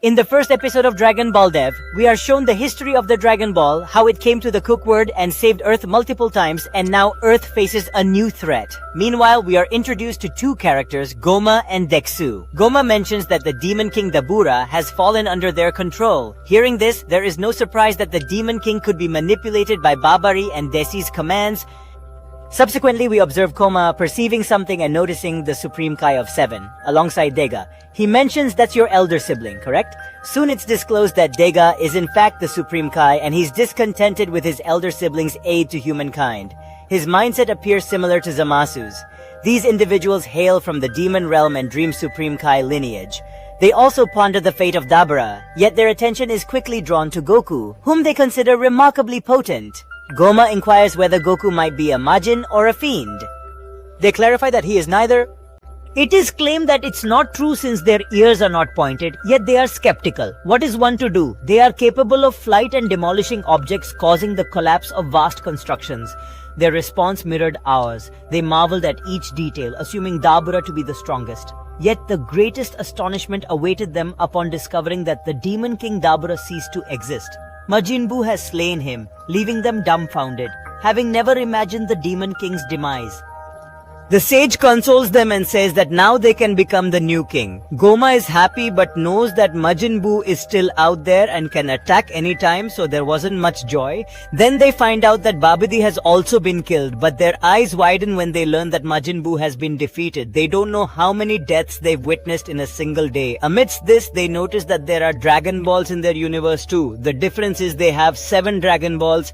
In the first episode of Dragon Ball Dev, we are shown the history of the Dragon Ball, how it came to the Cook Word and saved Earth multiple times, and now Earth faces a new threat. Meanwhile, we are introduced to two characters, Goma and Dexu. Goma mentions that the Demon King Dabura has fallen under their control. Hearing this, there is no surprise that the Demon King could be manipulated by Babari and Desi's commands. Subsequently, we observe Koma perceiving something and noticing the Supreme Kai of 7, alongside Dega. He mentions that's your elder sibling, correct? Soon it's disclosed that Dega is in fact the Supreme Kai and he's discontented with his elder sibling's aid to humankind. His mindset appears similar to Zamasu's. These individuals hail from the Demon Realm and Dream Supreme Kai lineage. They also ponder the fate of Dabura, yet their attention is quickly drawn to Goku, whom they consider remarkably potent. Goma inquires whether Goku might be a Majin or a fiend. They clarify that he is neither. It is claimed that it's not true since their ears are not pointed, yet they are skeptical. What is one to do? They are capable of flight and demolishing objects, causing the collapse of vast constructions. Their response mirrored ours. They marveled at each detail, assuming Dabura to be the strongest. Yet the greatest astonishment awaited them upon discovering that the Demon King Dabura ceased to exist. Majin Buu has slain him, leaving them dumbfounded, having never imagined the Demon King's demise. The sage consoles them and says that now they can become the new king. Goma is happy but knows that Majin Buu is still out there and can attack anytime, so there wasn't much joy. Then they find out that Babidi has also been killed, but their eyes widen when they learn that Majin Buu has been defeated. They don't know how many deaths they've witnessed in a single day. Amidst this, they notice that there are Dragon Balls in their universe too. The difference is they have 7 Dragon Balls.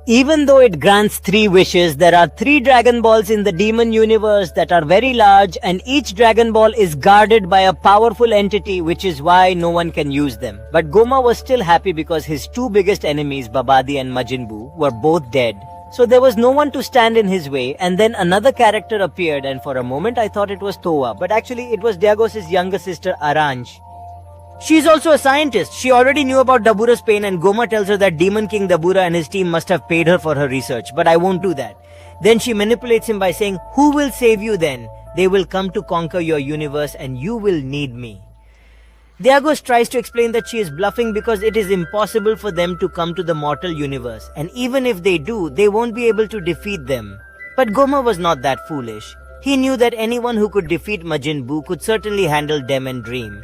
Even though it grants 3 wishes, there are 3 Dragon Balls in the demon universe that are very large, and each Dragon Ball is guarded by a powerful entity, which is why no one can use them. But Goma was still happy because his 2 biggest enemies, Babadi and Majin Buu, were both dead. So there was no one to stand in his way, and then another character appeared, and for a moment I thought it was Towa, but actually it was Diagos' younger sister Aranj. She's also a scientist. She already knew about Dabura's pain, and Goma tells her that Demon King Dabura and his team must have paid her for her research, but I won't do that. Then she manipulates him by saying, "Who will save you then? They will come to conquer your universe and you will need me." Diagos tries to explain that she is bluffing because it is impossible for them to come to the mortal universe, and even if they do, they won't be able to defeat them. But Goma was not that foolish. He knew that anyone who could defeat Majin Buu could certainly handle Dem and Dream.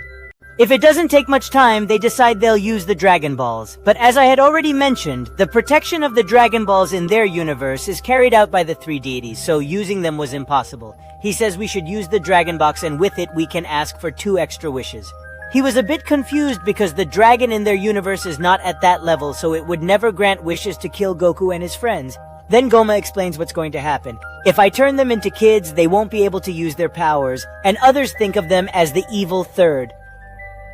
If it doesn't take much time, they decide they'll use the Dragon Balls. But as I had already mentioned, the protection of the Dragon Balls in their universe is carried out by the 3 deities, so using them was impossible. He says we should use the Dragon Box, and with it we can ask for 2 extra wishes. He was a bit confused because the dragon in their universe is not at that level, so it would never grant wishes to kill Goku and his friends. Then Goma explains what's going to happen. If I turn them into kids, they won't be able to use their powers, and others think of them as the evil third.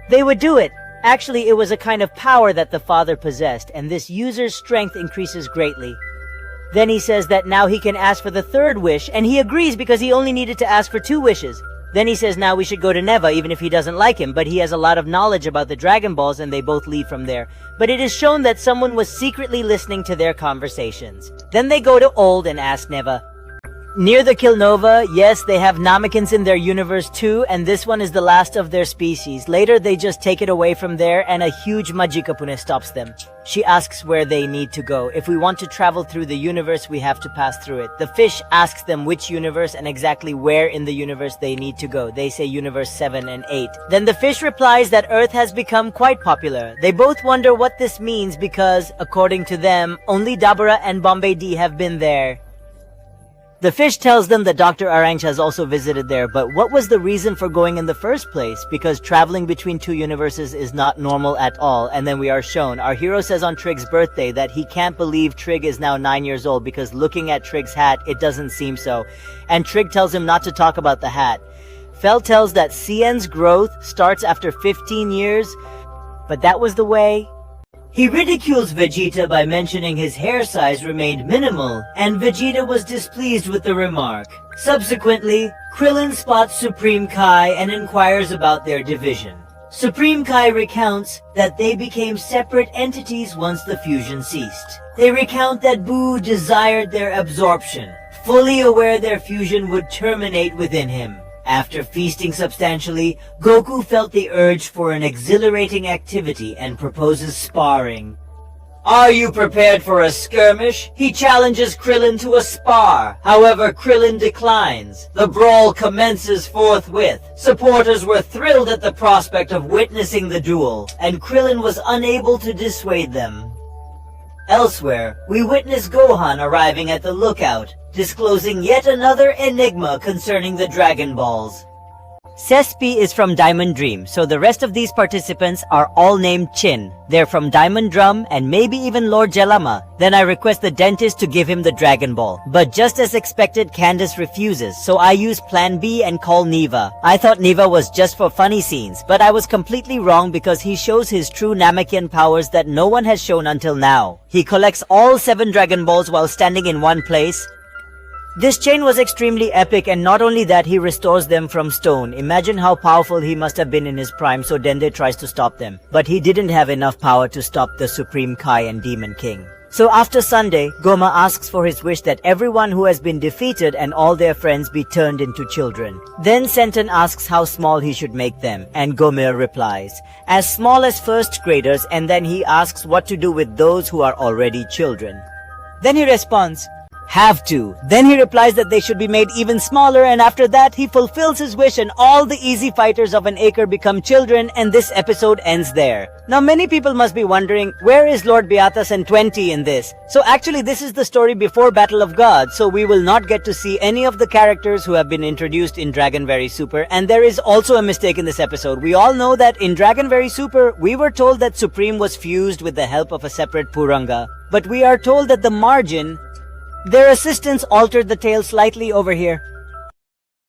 They would do it. Actually, it was a kind of power that the father possessed, and this user's strength increases greatly. Then he says that now he can ask for the 3rd wish, and he agrees because he only needed to ask for 2 wishes. Then he says now we should go to Neva even if he doesn't like him, but he has a lot of knowledge about the Dragon Balls and they both leave from there. But it is shown that someone was secretly listening to their conversations. Then they go to Old and ask Neva. Near the Kilnova, yes, they have Namekins in their universe too, and this one is the last of their species. Later, they just take it away from there, and a huge Majikapune stops them. She asks where they need to go. If we want to travel through the universe, we have to pass through it. The fish asks them which universe and exactly where in the universe they need to go. They say universe 7 and 8. Then the fish replies that Earth has become quite popular. They both wonder what this means because, according to them, only Dabura and Bombay D have been there. The fish tells them that Dr. Aranj has also visited there, but what was the reason for going in the first place? Because traveling between 2 universes is not normal at all, and then we are shown. Our hero says on Trig's birthday that he can't believe Trig is now 9 years old because looking at Trig's hat, it doesn't seem so. And Trig tells him not to talk about the hat. Fel tells that Cien's growth starts after 15 years, but that was the way. He ridicules Vegeta by mentioning his hair size remained minimal, and Vegeta was displeased with the remark. Subsequently, Krillin spots Supreme Kai and inquires about their division. Supreme Kai recounts that they became separate entities once the fusion ceased. They recount that Buu desired their absorption, fully aware their fusion would terminate within him. After feasting substantially, Goku felt the urge for an exhilarating activity and proposes sparring. Are you prepared for a skirmish? He challenges Krillin to a spar. However, Krillin declines. The brawl commences forthwith. Supporters were thrilled at the prospect of witnessing the duel, and Krillin was unable to dissuade them. Elsewhere, we witness Gohan arriving at the lookout, disclosing yet another enigma concerning the Dragon Balls. Sespi is from Diamond Dream, so the rest of these participants are all named Chin. They're from Diamond Drum and maybe even Lord Jelama. Then I request the dentist to give him the Dragon Ball. But just as expected, Candace refuses, so I use Plan B and call Neva. I thought Neva was just for funny scenes, but I was completely wrong because he shows his true Namekian powers that no one has shown until now. He collects all 7 Dragon Balls while standing in one place. This chain was extremely epic, and not only that, he restores them from stone. Imagine how powerful he must have been in his prime, so Dende tries to stop them. But he didn't have enough power to stop the Supreme Kai and Demon King. So after Sunday, Goma asks for his wish that everyone who has been defeated and all their friends be turned into children. Then Senten asks how small he should make them, and Gomir replies, as small as first graders, and then he asks what to do with those who are already children. Then he responds, have to. Then he replies that they should be made even smaller, and after that he fulfills his wish and all the easy fighters of an acre become children, and this episode ends there. Now many people must be wondering, where is Lord Beatas and 20 in this? So actually this is the story before Battle of Gods, so we will not get to see any of the characters who have been introduced in Dragon Very Super, and there is also a mistake in this episode. We all know that in Dragon Very Super, we were told that Supreme was fused with the help of a separate Puranga, but we are told that the margin, their assistants altered the tale slightly over here.